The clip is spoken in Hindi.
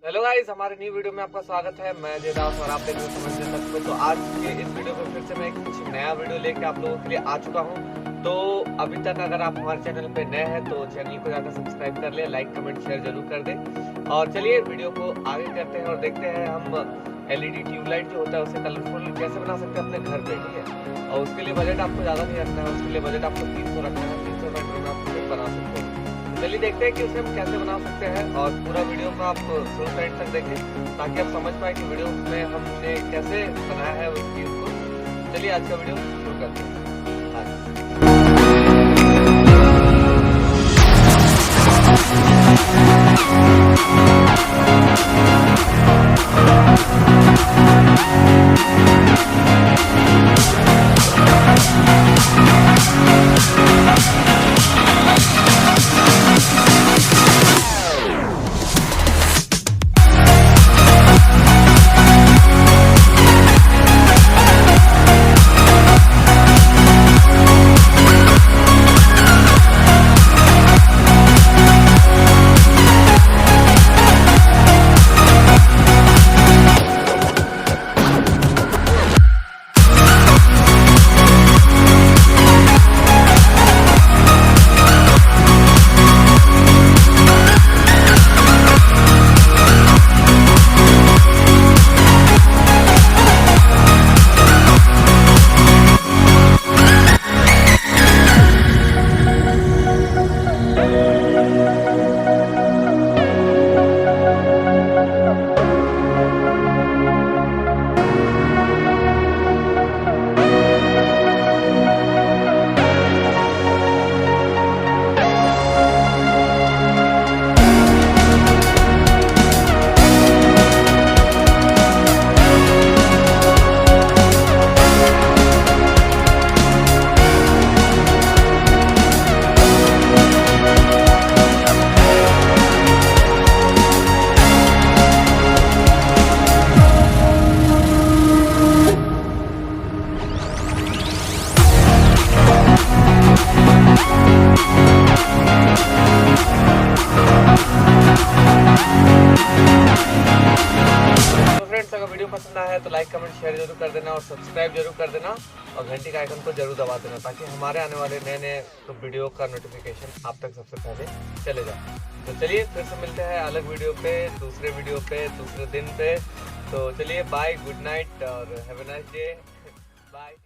हेलो गाइस, हमारे न्यू वीडियो में आपका स्वागत है। मैं जयदास और आप देख रहे हैं समझने सकते। तो आज के इस वीडियो में फिर से मैं कुछ नया वीडियो लेके आप लोगों के लिए आ चुका हूं। तो अभी तक अगर आप हमारे चैनल पे नए हैं तो चैनल को जाकर सब्सक्राइब कर ले, लाइक कमेंट शेयर जरूर कर दें। और चलिए वीडियो को आगे करते हैं और देखते हैं हम LED ट्यूबलाइट जो होता है उसे कलरफुल कैसे बना सकते हैं अपने घर पे, ठीक है। और उसके लिए बजट आपको ज़्यादा नहीं रखना है, उसके लिए बजट आपको 300 रखना है। 300 में आप खुद बना सकते हैं। चलिए देखते हैं कि उसे हम कैसे बना सकते हैं और पूरा वीडियो को आप शुरू से एंड तक देखें ताकि आप समझ पाए कि वीडियो में हमने कैसे बनाया है उस चीज़ को। चलिए आज का वीडियो शुरू करते हैं। अगर वीडियो पसंद आया है तो लाइक कमेंट शेयर जरूर कर देना और सब्सक्राइब जरूर कर देना और घंटी का आइकन को जरूर दबा देना ताकि हमारे आने वाले नए नए वीडियो का नोटिफिकेशन आप तक सबसे पहले चले जाए। तो चलिए फिर से मिलते हैं अलग वीडियो पे, दूसरे वीडियो पे, दूसरे दिन पे। तो चलिए बाय, गुड नाइट और have a nice day. Bye.